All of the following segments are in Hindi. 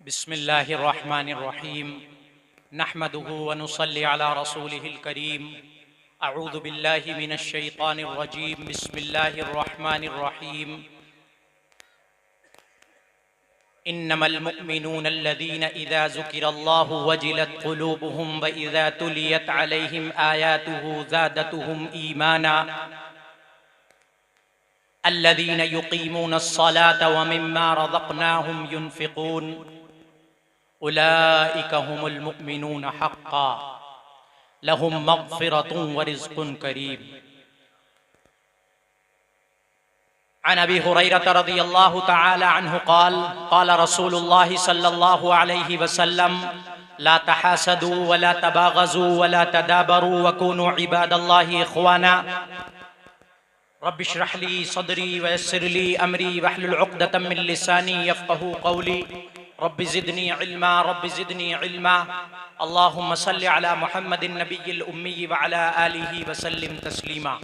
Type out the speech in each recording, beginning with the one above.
बिस्मिल्लाहिर्रहमानिर्रहीम नहमदुहु व नुसल्ली अला रसूलिहिल करीम अऊज़ु बिल्लाहि मिनश शैतानिर रजीम बिस्मिल्लाहिर्रहमानिर्रहीम इन्नमल मुअ्मिनूना अल्लज़ीना इज़ा ज़ुकिरल्लाहु वजिलत क़ुलूबुहुम व इज़ा तुलियत अलैहिम आयातुहु ज़ादतुहुम ईमाना अल्लज़ीना युक़ीमूनस्सलाता व मिम्मा रज़क़नाहुम युनफ़िक़ून उलाइका हुमुल मुअ्मिनून हक़्क़ा लहुम मग़फ़िरतुन व रिज़्क़ुन करीम। अन अबी हुरैरह रज़ियल्लाहु तआला अन्हु क़ाल क़ाल रसूलुल्लाहि सल्लल्लाहु अलैहि वसल्लम ला तहासदू व ला तबाग़ज़ू व ला तदाबरू व कूनू इबादल्लाहि इख़वाना रब्बि इश्रह ली सदरी व यस्सिर ली अमरी वहलुल उक़दतम मिन लिसानी यफ़क़हू क़ौली रब्बि ज़िदनी इल्मा अल्लाहुम्मा सल्लि अला मुहम्मदिन नबिय्यिल उम्मी व अला आलिहि व सल्लिम तस्लीमा।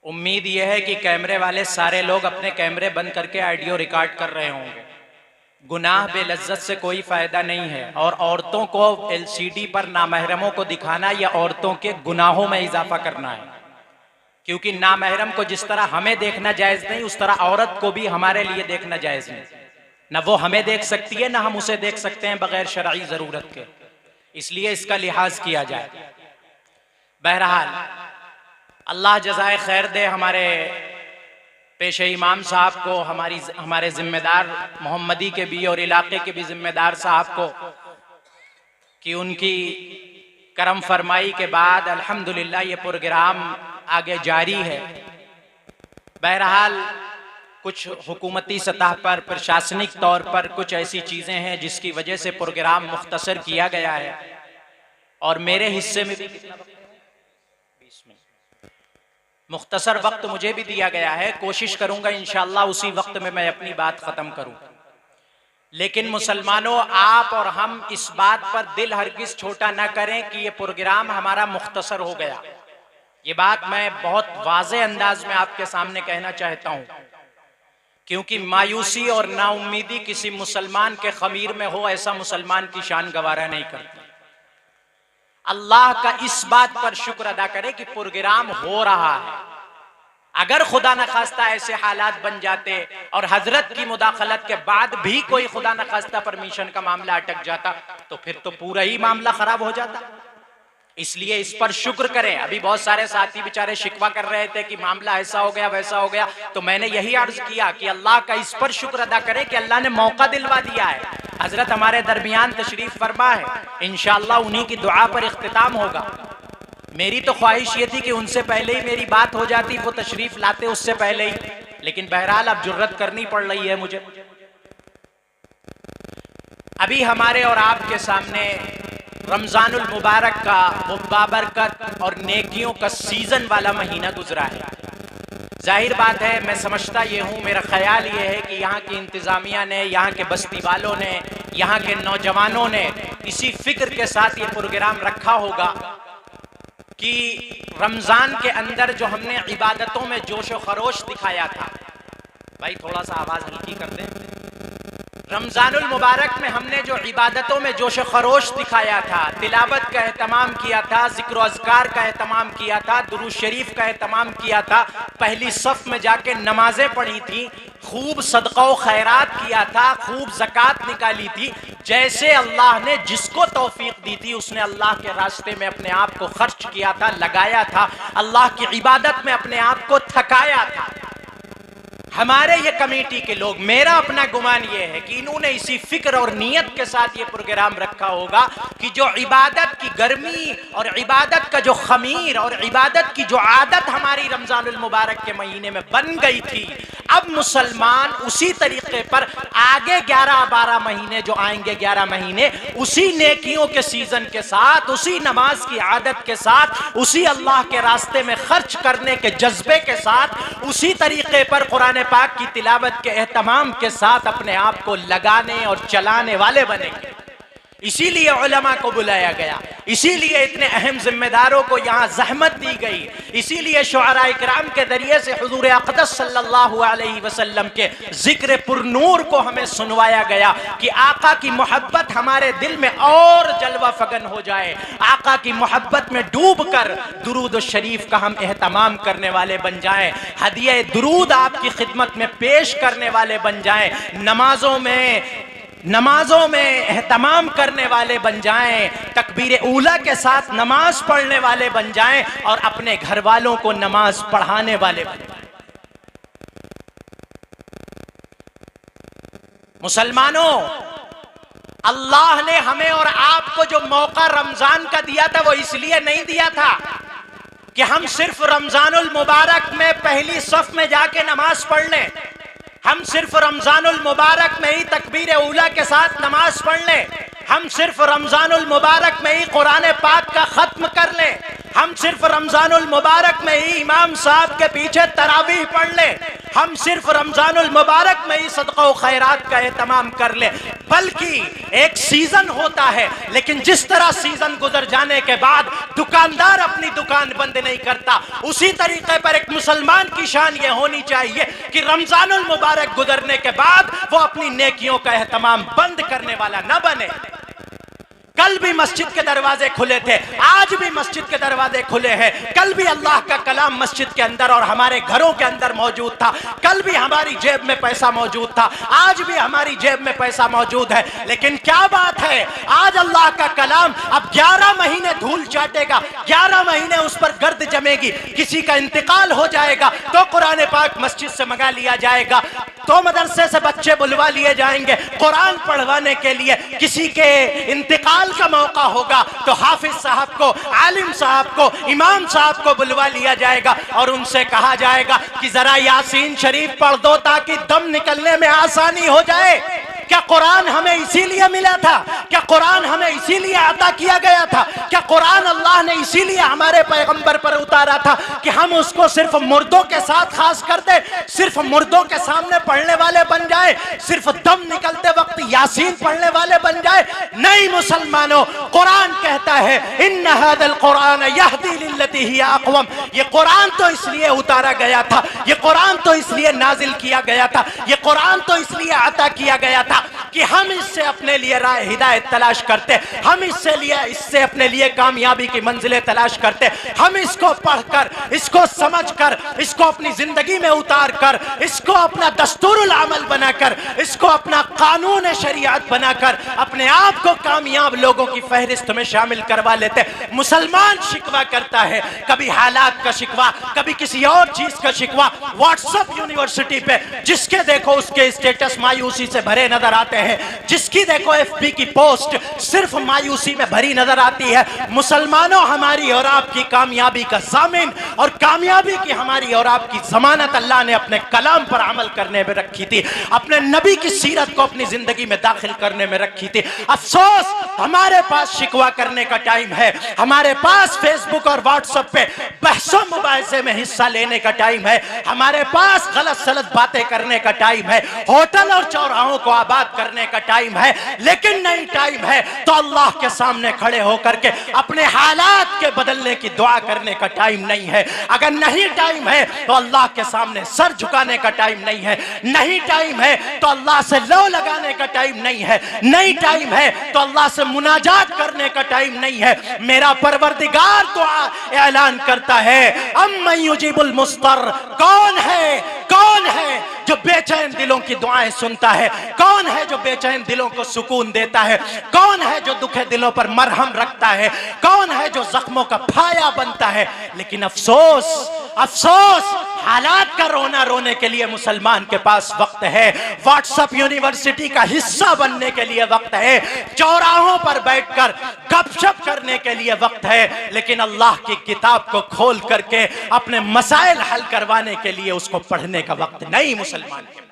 उम्मीद यह है कि कैमरे वाले सारे लोग अपने कैमरे बंद करके ऑडियो रिकॉर्ड कर रहे होंगे। गुनाह बेलज्जत से कोई फायदा नहीं है और औरतों को एलसीडी पर नामहरमों को दिखाना या औरतों के गुनाहों में इजाफा करना है, क्योंकि नामहरम को जिस तरह हमें देखना जायज नहीं उस तरह औरत को भी हमारे लिए देखना जायज नहीं। न वो हमें देख सकती है न हम उसे देख सकते हैं बगैर शरई जरूरत के, इसलिए इसका लिहाज किया जाए। बहरहाल अल्लाह जज़ाए खैर दे हमारे पेशे इमाम साहब को, हमारे जिम्मेदार मोहम्मदी के भी और इलाके के भी जिम्मेदार साहब को, कि उनकी करम फरमाई के बाद अल्हम्दुलिल्लाह ये प्रोग्राम आगे जारी है। बहरहाल कुछ हुकूमती सतह पर प्रशासनिक तौर पर कुछ ऐसी चीज़ें हैं जिसकी वजह से प्रोग्राम मुख्तसर किया गया है और मेरे हिस्से में भी 20 मिनट मुख्तसर वक्त मुझे भी दिया गया है। कोशिश करूंगा इंशाअल्लाह उसी वक्त में मैं अपनी बात ख़त्म करूं। लेकिन मुसलमानों, आप और हम इस बात पर दिल हरगिज़ छोटा ना करें कि ये प्रोग्राम हमारा मुख्तसर हो गया। ये बात मैं बहुत वाज़े अंदाज में आपके सामने कहना चाहता हूं, क्योंकि मायूसी और नाउम्मीदी किसी मुसलमान के खमीर में हो ऐसा मुसलमान की शान गवारा नहीं करती। अल्लाह का इस बात पर शुक्र अदा करें कि प्रोग्राम हो रहा है। अगर खुदा न खास्ता ऐसे हालात बन जाते और हजरत की मुदाखलत के बाद भी कोई खुदा न खास्ता परमिशन का मामला अटक जाता तो फिर तो पूरा ही मामला खराब हो जाता। इसलिए इस पर शुक्र करें। अभी बहुत सारे साथी बेचारे शिकवा कर रहे थे कि मामला ऐसा हो गया वैसा हो गया, तो मैंने यही अर्ज किया कि अल्लाह का इस पर शुक्र अदा करें कि अल्लाह ने मौका दिलवा दिया है। हजरत हमारे दरमियान तशरीफ फरमा है, इंशाअल्लाह उन्हीं की दुआ पर इख्तिताम होगा। मेरी तो ख्वाहिश ये थी कि उनसे पहले ही मेरी बात हो जाती, वो तशरीफ लाते उससे पहले ही, लेकिन बहरहाल अब जुर्रत करनी पड़ रही है मुझे। अभी हमारे और आपके सामने रमजानुल मुबारक का वो बाबरकत और नेकियों का सीजन वाला महीना गुजरा है। जाहिर बात है, मैं समझता ये हूँ, मेरा ख्याल ये है कि यहाँ की इंतज़ामिया ने, यहाँ के बस्ती वालों ने, यहाँ के नौजवानों ने इसी फिक्र के साथ ये प्रोग्राम रखा होगा कि रमज़ान के अंदर जो हमने इबादतों में जोश व खरोश दिखाया था, भाई थोड़ा सा आवाज़ हल्की कर दें। रमज़ानुल मुबारक में हमने जो इबादतों में जोश खरोश दिखाया था, तिलावत का एहतमाम किया था, ज़िक्र अज़कार का एहतमाम किया था, दुरूद शरीफ का एहतमाम किया था, पहली सफ़ में जाके नमाजें पढ़ी थी, खूब सदक़ा व खैरात किया था, खूब ज़कात निकाली थी, जैसे अल्लाह ने जिसको तौफीक दी थी उसने अल्लाह के रास्ते में अपने आप को खर्च किया था, लगाया था, अल्लाह की इबादत में अपने आप को थकाया था। हमारे ये कमेटी के लोग, मेरा अपना गुमान ये है कि इन्होंने इसी फिक्र और नीयत के साथ ये प्रोग्राम रखा होगा कि जो इबादत की गर्मी और इबादत का जो खमीर और इबादत की जो आदत हमारी रमजानुल मुबारक के महीने में बन गई थी, अब मुसलमान उसी तरीके पर आगे 11-12 महीने जो आएंगे, 11 महीने उसी नेकियों के सीजन के साथ, उसी नमाज की आदत के साथ, उसी अल्लाह के रास्ते में खर्च करने के जज्बे के साथ, उसी तरीके पर कुरान पाक की तिलावत के एहतमाम के साथ अपने आप को लगाने और चलाने वाले बनेंगे। इसीलिए उलमा को बुलाया गया, इसीलिए इतने अहम जिम्मेदारों को यहाँ जहमत दी गई, इसीलिए शुअरा इकराम के जरिए से हुजूर अक़दस सल्लल्लाहु अलैहि वसल्लम के जिक्र पुरनूर को हमें सुनवाया गया कि आका की मोहब्बत हमारे दिल में और जलवा फगन हो जाए, आका की मोहब्बत में डूब कर दुरूद शरीफ का हम एहतमाम करने वाले बन जाएं, हदिया दुरूद आपकी खिदमत में पेश करने वाले बन जाएं, नमाजों में एहतमाम करने वाले बन जाएं, तकबीर ऊला के साथ नमाज पढ़ने वाले बन जाएं और अपने घर वालों को नमाज पढ़ाने वाले बन जाएं। मुसलमानों, अल्लाह ने हमें और आपको जो मौका रमजान का दिया था वो इसलिए नहीं दिया था कि हम सिर्फ रमजानुल मुबारक में पहली सफ में जाके नमाज पढ़ लें, हम सिर्फ रमजानुल मुबारक में ही तकबीर ऊला के साथ नमाज पढ़ लें, हम सिर्फ रमजानुल मुबारक में ही कुरान पाक का खत्म कर लें, हम सिर्फ रमजानुल मुबारक में ही इमाम साहब के पीछे तरावीह पढ़ लें, हम सिर्फ रमजानुल मुबारक में ही सदका व खैरात का एहतमाम कर ले, बल्कि एक सीजन होता है, लेकिन जिस तरह सीजन गुजर जाने के बाद दुकानदार अपनी दुकान बंद नहीं करता, उसी तरीके पर एक मुसलमान की शान ये होनी चाहिए कि रमजानुल मुबारक गुजरने के बाद वो अपनी नेकियों का एहतमाम बंद करने वाला न बने। कल भी मस्जिद के दरवाजे खुले थे, आज भी मस्जिद के दरवाजे खुले हैं, कल भी अल्लाह का कलाम मस्जिद के अंदर और हमारे घरों के अंदर मौजूद था, कल भी हमारी जेब में पैसा मौजूद था, आज भी हमारी जेब में पैसा मौजूद है, लेकिन क्या बात है, आज अल्लाह का कलाम अब 11 महीने धूल चाटेगा, 11 महीने उस पर गर्द जमेगी, किसी का इंतकाल हो जाएगा तो कुरान पाक मस्जिद से मंगा लिया जाएगा, तो मदरसे से बच्चे बुलवा लिए जाएंगे कुरान पढ़वाने के लिए, किसी के इंतकाल का मौका होगा तो हाफिज साहब को, आलिम साहब को, इमाम साहब को बुलवा लिया जाएगा और उनसे कहा जाएगा कि जरा यासीन शरीफ पढ़ दो ताकि दम निकलने में आसानी हो जाए। क्या कुरान हमें इसीलिए मिला था? क्या कुरान हमें इसीलिए अता किया गया था? क्या कुरान अल्लाह ने इसीलिए हमारे पैगंबर पर उतारा था कि हम उसको सिर्फ मुर्दों के साथ खास कर दे, सिर्फ मुर्दों के सामने पढ़ने वाले बन जाए, सिर्फ दम निकलते वक्त यासीन पढ़ने वाले बन जाए? नहीं मुसलमानों, कुरान कहता है इन्ना हादल कुरान यहदी लिल्लती हिया अक़वम, ये कुरान तो इसलिए उतारा गया था, ये कुरान तो इसलिए नाजिल किया गया था, ये कुरान तो इसलिए अता किया गया था कि हम इससे अपने लिए राह हिदायत तलाश करते, हम इससे अपने लिए कामयाबी की मंजिलें तलाश करते, हम इसको पढ़कर, इसको समझकर, इसको अपनी जिंदगी में उतार कर, इसको अपना दस्तूरुल अमल बनाकर, इसको अपना कानून शरीयत बनाकर अपने आप को कामयाब लोगों की फहरिस्त में शामिल करवा लेते। मुसलमान शिकवा करता है, कभी हालात का शिकवा, कभी किसी और चीज का शिकवा, व्हाट्सएप यूनिवर्सिटी पे जिसके देखो उसके स्टेटस मायूसी से भरे नजर आते हैं, जिसकी देखो एफबी की पोस्ट सिर्फ मायूसी में भरी नजर आती है। मुसलमानों, हमारी और आपकी कामयाबी का जामिन और कामयाबी की हमारी और आपकी जमानत अल्लाह ने अपने कलाम पर अमल करने में रखी थी, अपने नबी की सीरत को अपनी जिंदगी में दाखिल करने में रखी थी। अफसोस हमारे पास शिकवा करने का टाइम है, हमारे पास फेसबुक और व्हाट्सएप पे बहसों मुबाहिसे में हिस्सा लेने का टाइम है, हमारे पास गलत सलत बातें करने का टाइम है, होटल और चौराहों को आबाद करने का टाइम है, लेकिन नहीं टाइम है तो अल्लाह के सामने खड़े होकर के अपने हालात के बदलने की दुआ करने का टाइम नहीं है। अगर नहीं टाइम है तो अल्लाह के सामने सर झुकाने का टाइम नहीं है, नहीं टाइम है तो अल्लाह से लो लगाने का टाइम नहीं है, नहीं टाइम है तो अल्लाह से मुनाजात करने का टाइम नहीं है। मेरा परवरदिगार दुआ ऐलान करता है, अम्मन युजीबुल मुस्तर, कौन है जो बेचैन दिलों की दुआएं सुनता है, कौन है जो बेचैन दिलों को सुकून देता है, कौन है जो दुखे दिलों पर मरहम रखता है, कौन है जो जख्मों का फाया बनता है। लेकिन अफसोस हालात का रोना रोने के लिए मुसलमान के पास वक्त है, व्हाट्सएप यूनिवर्सिटी का हिस्सा बनने के लिए वक्त है, चौराहों पर बैठकर गपशप करने के लिए वक्त है, लेकिन अल्लाह की किताब को खोल करके अपने मसाइल हल करवाने के लिए उसको पढ़ने का वक्त नहीं मुसलमान के।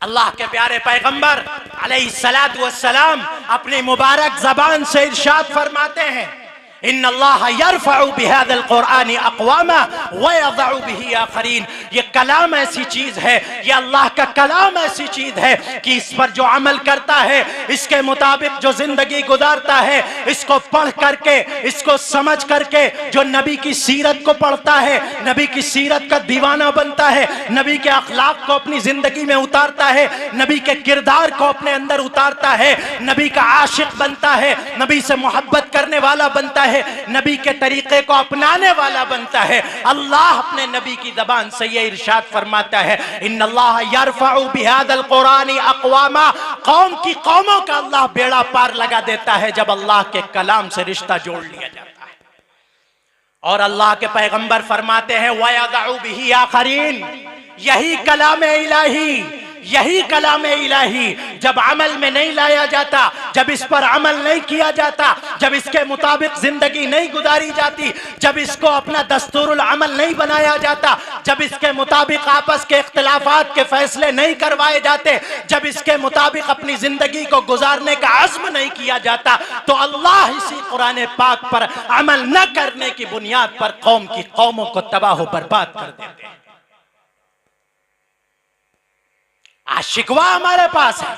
अल्लाह के प्यारे पैगंबर अलैहिस्सलातु वस्सलाम अपनी मुबारक जबान से इरशाद फरमाते हैं, इन्नल्लाह यरफ़उ बिहाज़ल क़ुरआन अक़वामा व यज़अउ बिही आख़रीन। ये कलाम ऐसी चीज है, ये अल्लाह का कलाम ऐसी चीज है कि इस पर जो अमल करता है, इसके मुताबिक जो जिंदगी गुजारता है, इसको पढ़ करके, इसको समझ करके, जो नबी की सीरत को पढ़ता है, नबी की सीरत का दीवाना बनता है, नबी के अखलाक को अपनी जिंदगी में उतारता है, नबी के किरदार को अपने अंदर उतारता है, नबी का आशिक बनता है, नबी से मोहब्बत करने वाला बनता है, नबी के तरीके को अपनाने वाला बनता है। अल्लाह अपने नबी की ज़बान से ये इरशाद फरमाता है, इन्नल्लाह यरफ़उ बिहाज़ल क़ुरआन अक़वामा। कौम की कौमों का अल्लाह बेड़ा पार लगा देता है जब अल्लाह के कलाम से रिश्ता जोड़ लिया जाता है। और अल्लाह के पैगंबर फरमाते हैं वयज़अउ बिही आख़रीन। यही कलाम इलाही, यही कलाम इलाही जब अमल में नहीं लाया जाता, जब इस पर अमल नहीं किया जाता, जब इसके मुताबिक जिंदगी नहीं गुजारी जाती, जब इसको अपना दस्तूरुल अमल नहीं बनाया जाता, जब इसके मुताबिक आपस के इख्तिलाफात के फैसले नहीं करवाए जाते, जब इसके मुताबिक अपनी जिंदगी को गुजारने का अज़्म नहीं किया जाता, तो अल्लाह इसी कुरान पाक पर अमल न करने की बुनियाद पर कौम की कौमों को तबाह बर्बाद कर देते हैं। आज शिकवा हमारे पास है,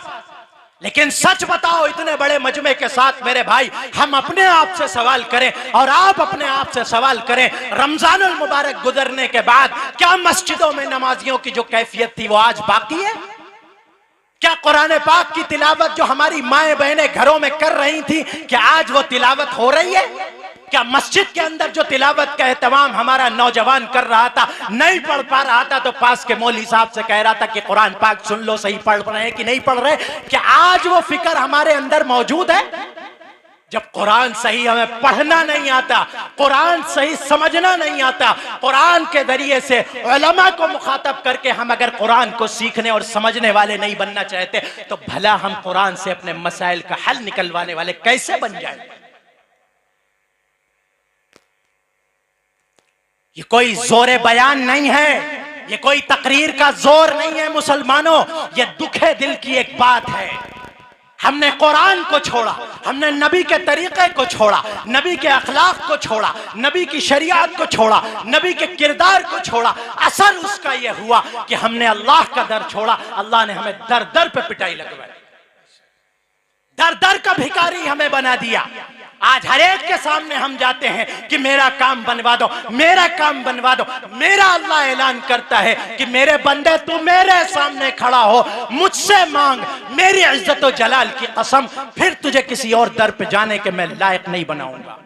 लेकिन सच बताओ, इतने बड़े मजमे के साथ मेरे भाई, हम अपने आप से सवाल करें और आप अपने आप से सवाल करें, रमजानुल मुबारक गुजरने के बाद क्या मस्जिदों में नमाजियों की जो कैफियत थी वो आज बाकी है? क्या कुरान पाक की तिलावत जो हमारी माएं बहनें घरों में कर रही थी, क्या आज वो तिलावत हो रही है? क्या मस्जिद के अंदर जो तिलावत का एहतमाम हमारा नौजवान कर रहा था, नहीं पढ़ पा रहा था तो पास के मौलवी साहब से कह रहा था कि कुरान पाक सुन लो, सही पढ़ रहे हैं कि नहीं पढ़ रहे, क्या आज वो फिक्र हमारे अंदर मौजूद है? जब कुरान सही हमें पढ़ना नहीं आता, कुरान सही समझना नहीं आता, कुरान के जरिए से उलमा को मुखातब करके हम अगर कुरान को सीखने और समझने वाले नहीं बनना चाहते, तो भला हम कुरान से अपने मसाइल का हल निकलवाने वाले कैसे बन जाए? ये कोई जोरे बयान नहीं है, ये कोई तकरीर का जोर नहीं है मुसलमानों, ये दुखे दिल की एक बात है। हमने कुरान को छोड़ा, हमने नबी के तरीके को छोड़ा, नबी के अखलाक को छोड़ा, नबी की शरीयत को छोड़ा, नबी के किरदार को छोड़ा। असर उसका यह हुआ कि हमने अल्लाह का दर छोड़ा। अल्लाह ने हमें दर दर पे पिटाई लगवाई, दर दर का भिखारी हमें बना दिया। आज हर एक के सामने हम जाते हैं कि मेरा काम बनवा दो, मेरा काम बनवा दो। मेरा अल्लाह ऐलान करता है कि मेरे बंदे तू मेरे सामने खड़ा हो, मुझसे मांग, मेरी इज्जत और जलाल की कसम, फिर तुझे किसी और दर पे जाने के मैं लायक नहीं बनाऊंगा।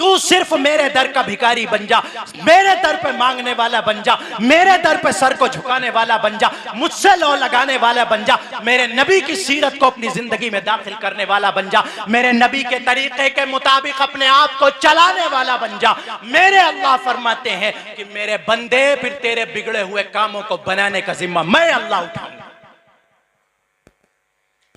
तू सिर्फ मेरे दर का भिखारी बन जा, मेरे दर पे मांगने वाला बन जा, मेरे दर पे सर को झुकाने वाला बन जा, मुझसे लो लगाने वाला बन जा, मेरे नबी की सीरत को अपनी जिंदगी में दाखिल करने वाला बन जा, मेरे नबी के तरीके के मुताबिक अपने आप को चलाने वाला बन जा। मेरे अल्लाह फरमाते हैं कि मेरे बंदे, फिर तेरे बिगड़े हुए कामों को बनाने का जिम्मा मैं अल्लाह उठाऊंगा।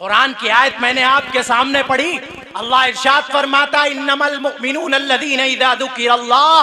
कुरान की आयत मैंने आपके सामने पढ़ी, अल्लाह इरशाद फरमाता इन्नमल मुमिनून अल्लज़ीना इज़ा ज़ुकिरल्लाह,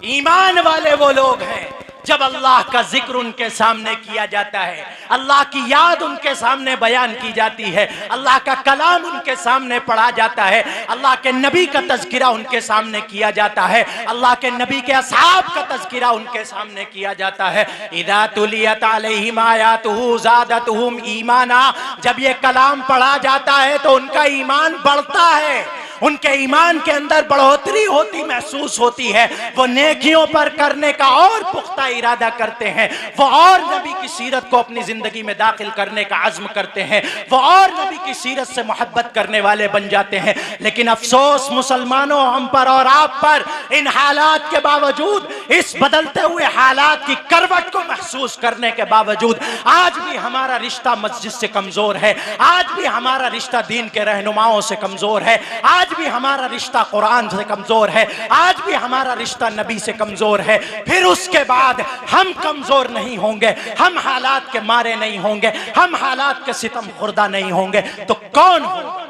ईमान वाले वो लोग हैं जब अल्लाह का जिक्र उनके सामने किया जाता है, अल्लाह की याद उनके सामने बयान की जाती है, अल्लाह का कलाम उनके सामने पढ़ा जाता है, अल्लाह के नबी का तज़किरा उनके सामने किया जाता है, अल्लाह के नबी के असहाब का तज़किरा उनके सामने किया जाता है। इज़ा तुलियत अलैहिम आयातुहु ज़ादतहुम ईमाना, जब ये कलाम पढ़ा जाता है तो उनका ईमान बढ़ता है, उनके ईमान के अंदर बढ़ोतरी होती महसूस होती है। वो नेकियों पर करने का और पुख्ता इरादा करते हैं, वो और नबी की सीरत को अपनी जिंदगी में दाखिल करने का अज़्म करते हैं, वो और नबी की सीरत से मोहब्बत करने वाले बन जाते हैं। लेकिन अफसोस मुसलमानों, हम पर और आप पर, इन हालात के बावजूद, इस बदलते हुए हालात की करवट को महसूस करने के बावजूद, आज भी हमारा रिश्ता मस्जिद से कमजोर है, आज भी हमारा रिश्ता दीन के रहनुमाओं से कमजोर है, आज भी हमारा रिश्ता कुरान से कमजोर है, आज भी हमारा रिश्ता नबी से कमजोर है। फिर उसके बाद हम कमजोर नहीं होंगे, हम हालात के मारे नहीं होंगे, हम हालात के सितम खुर्दा नहीं होंगे, तो कौन होगा?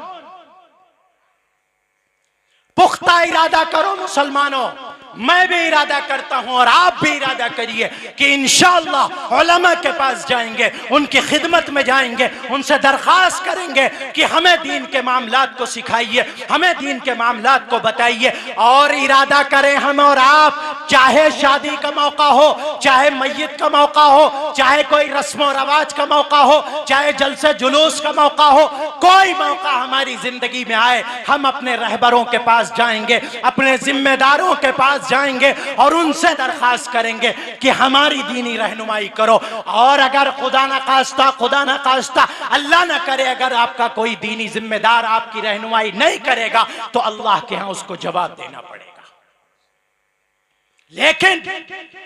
पुख्ता इरादा करो मुसलमानों, मैं भी इरादा करता हूं और आप भी इरादा करिए कि इंशाअल्लाह उलमा के पास जाएंगे, उनकी खिदमत में जाएंगे, उनसे दरख्वास्त करेंगे कि हमें दीन के मामलात को सिखाइए, हमें दीन के मामलात को बताइए। और इरादा करें हम और आप, चाहे शादी का मौका हो, चाहे मैयत का मौका हो, चाहे कोई रस्म और रवाज का मौका हो, चाहे जलसे जुलूस का मौका हो, कोई मौका हमारी जिंदगी में आए, हम अपने रहबरों के पास जाएंगे, अपने जिम्मेदारों के पास जाएंगे और उनसे दरखास्त करेंगे कि हमारी दीनी रहनुमाई करो। और अगर खुदा ना खास्ता अल्लाह ना करे, अगर आपका कोई दीनी जिम्मेदार आपकी रहनुमाई नहीं करेगा तो अल्लाह के यहां उसको जवाब देना पड़ेगा। लेकिन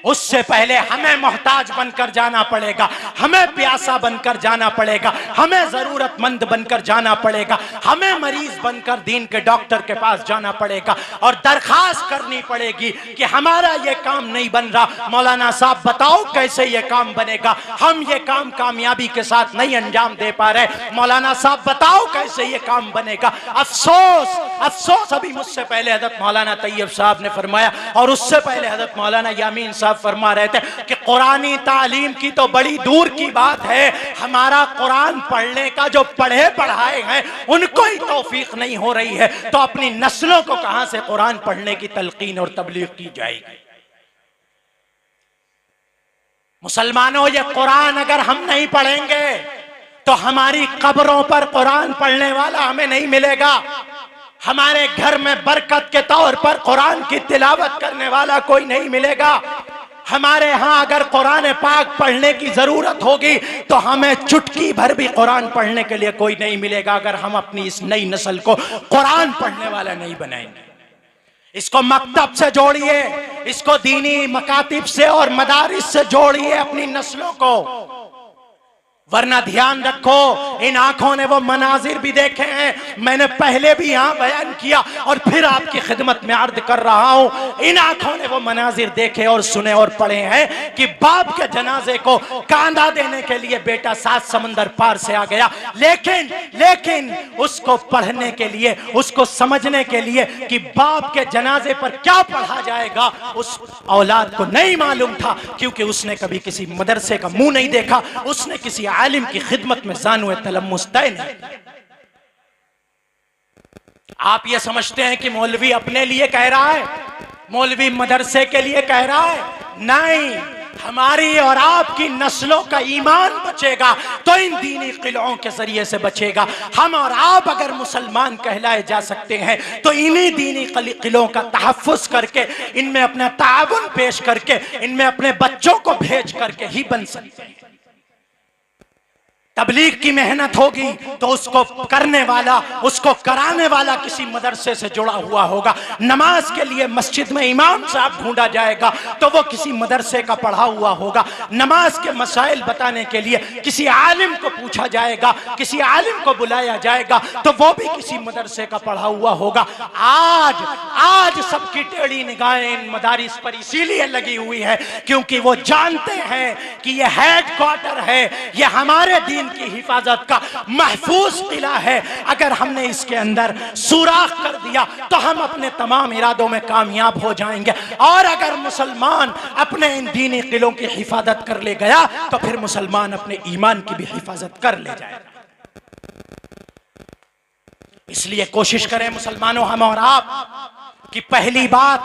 उससे पहले हमें मोहताज बनकर जाना पड़ेगा, हमें प्यासा बनकर जाना पड़ेगा, हमें जरूरतमंद बनकर जाना पड़ेगा, हमें मरीज बनकर दीन के डॉक्टर के पास जाना पड़ेगा और दरखास्त करनी पड़ेगी कि हमारा ये काम नहीं बन रहा, मौलाना साहब बताओ कैसे ये काम बनेगा, हम ये काम कामयाबी के साथ नहीं अंजाम दे पा रहे, मौलाना साहब बताओ कैसे ये काम बनेगा। अफसोस अफसोस अभी मुझसे पहले हज़रत मौलाना तैयब साहब ने फरमाया और उससे पहले हज़रत मौलाना यामीन साहब फरमा रहे थे कि कुरानी तालीम की तो बड़ी दूर की बात है, हमारा कुरान पढ़ने का जो पढ़े पढ़ाए हैं उनको ही तौफीक नहीं हो रही है, तो अपनी नस्लों को कहां से कुरान पढ़ने की तलकीन और तबलीग की जाएगी। मुसलमानों, ये कुरान अगर हम नहीं पढ़ेंगे तो हमारी कब्रों पर कुरान पढ़ने वाला हमें नहीं मिलेगा, हमारे घर में बरकत के तौर पर कुरान की तिलावत करने वाला कोई नहीं मिलेगा। हमारे यहाँ अगर कुरान पाक पढ़ने की जरूरत होगी तो हमें चुटकी भर भी कुरान पढ़ने के लिए कोई नहीं मिलेगा, अगर हम अपनी इस नई नस्ल को कुरान पढ़ने वाला नहीं बनाएंगे। इसको मकतब से जोड़िए, इसको दीनी मकातिब से और मदारिस से जोड़िए अपनी नस्लों को, वरना ध्यान रखो इन आंखों ने वो मनाजिर भी देखे हैं, मैंने पहले भी यहां बयान किया और फिर आपकी खिदमत में अर्ज कर रहा हूं, इन आंखों ने वो मनाजिर देखे और सुने और पढ़े हैं कि बाप के जनाजे को कांधा देने के लिए बेटा 7 समंदर पार से आ गया, लेकिन उसको पढ़ने के लिए, उसको समझने के लिए कि बाप के जनाजे पर क्या पढ़ा जाएगा उस औलाद को नहीं मालूम था, क्योंकि उसने कभी किसी मदरसे का मुंह नहीं देखा, उसने किसी आलिम की खिदमत में जानुए तलम्मुस तय नहीं। आप ये समझते हैं कि मौलवी अपने लिए कह रहा है, मौलवी मदरसे के लिए कह रहा है? नहीं, हमारी और आपकी नस्लों का ईमान बचेगा तो इन दीनी किलों के जरिए से बचेगा। हम और आप अगर मुसलमान कहलाए जा सकते हैं तो इन्हीं दीनी किलों का तहफ़्फ़ुज़ करके, इनमें अपना ताउन पेश करके, इनमें अपने बच्चों को भेज करके ही बन सकते हैं। तबलीग की मेहनत होगी तो उसको करने वाला, उसको कराने वाला किसी मदरसे से जुड़ा हुआ होगा। नमाज के लिए मस्जिद में इमाम साहब ढूंढा जाएगा तो वो किसी मदरसे का पढ़ा हुआ होगा। नमाज के मसाइल बताने के लिए किसी आलिम को पूछा जाएगा, किसी आलिम को बुलाया जाएगा तो वो भी किसी मदरसे का पढ़ा हुआ होगा। आज सबकी टेढ़ी निगाहें इन मदारिस पर इसीलिए लगी हुई है क्योंकि वो जानते हैं कि ये हेडक्वार्टर है, ये हमारे दीन की हिफाजत का महफूज किला है। अगर हमने इसके अंदर सुराख कर दिया तो हम अपने तमाम इरादों में कामयाब हो जाएंगे, और अगर मुसलमान अपने इन दीनी किलों की हिफाजत कर ले गया तो फिर मुसलमान अपने ईमान की भी हिफाजत कर ले जाएगा। इसलिए कोशिश करें मुसलमानों, हम और आप, कि पहली बात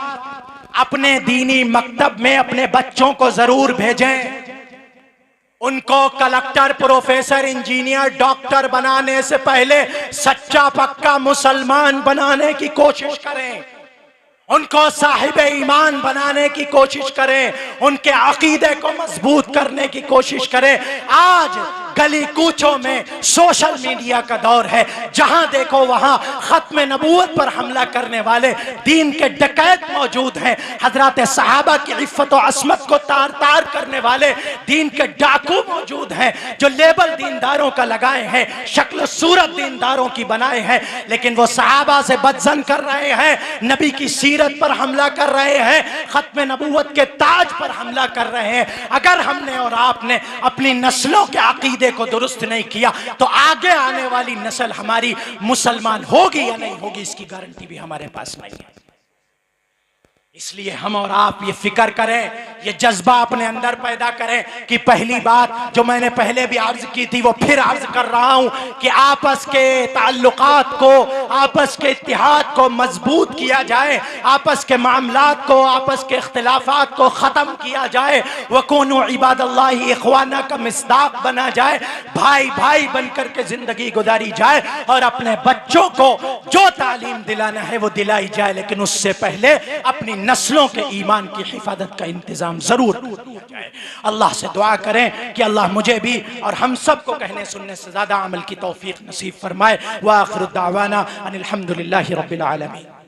अपने दीनी मकतब में अपने बच्चों को जरूर भेजें। उनको कलेक्टर, प्रोफेसर, इंजीनियर, डॉक्टर बनाने से पहले सच्चा पक्का मुसलमान बनाने की कोशिश करें, उनको साहिब ईमान बनाने की कोशिश करें, उनके अकीदे को मजबूत करने की कोशिश करें। आज गली कूचों में सोशल मीडिया का दौर है, जहां देखो वहां खत्म नबूवत पर हमला करने वाले दीन के डकैत मौजूद हैं। हजरत सहाबा की इफ्फत और अस्मत को तार तार करने वाले दीन के डाकू मौजूद हैं, जो लेबल दीनदारों का लगाए हैं, शक्ल सूरत दीनदारों की बनाए हैं, लेकिन वो सहाबा से बदजन कर रहे हैं, नबी की सीरत पर हमला कर रहे हैं, खत्म नबूवत के ताज पर हमला कर रहे हैं। अगर हमने और आपने अपनी नस्लों के अकीदे को दुरुस्त नहीं किया तो आगे आने वाली नस्ल हमारी मुसलमान होगी या नहीं होगी, इसकी गारंटी भी हमारे पास नहीं है। इसलिए हम और आप ये फिक्र करें, ये जज्बा अपने अंदर पैदा करें कि पहली बात जो मैंने पहले भी अर्ज की थी वो फिर अर्ज कर रहा हूं कि आपस के ताल्लुकात को, आपस के इत्तिहाद को मजबूत किया जाए, आपस के मामलात को, आपस के इख्तिलाफात को ख़त्म किया जाए। वकूनु इबादल्लाहि इख्वाना का मिस्दाक बना जाए, भाई भाई बनकर के जिंदगी गुजारी जाए और अपने बच्चों को जो तालीम दिलाना है वो दिलाई जाए, लेकिन उससे पहले अपनी नस्लों के ईमान की हिफाजत का इंतजाम जरूर किया जाए। अल्लाह से दुआ करें कि अल्लाह मुझे भी और हम सब को कहने सुनने से ज्यादा अमल की तौफीक नसीब फरमाए। व आखिर दावाना अनिल हम्दुलिल्लाहि रब्बिल आलमीन।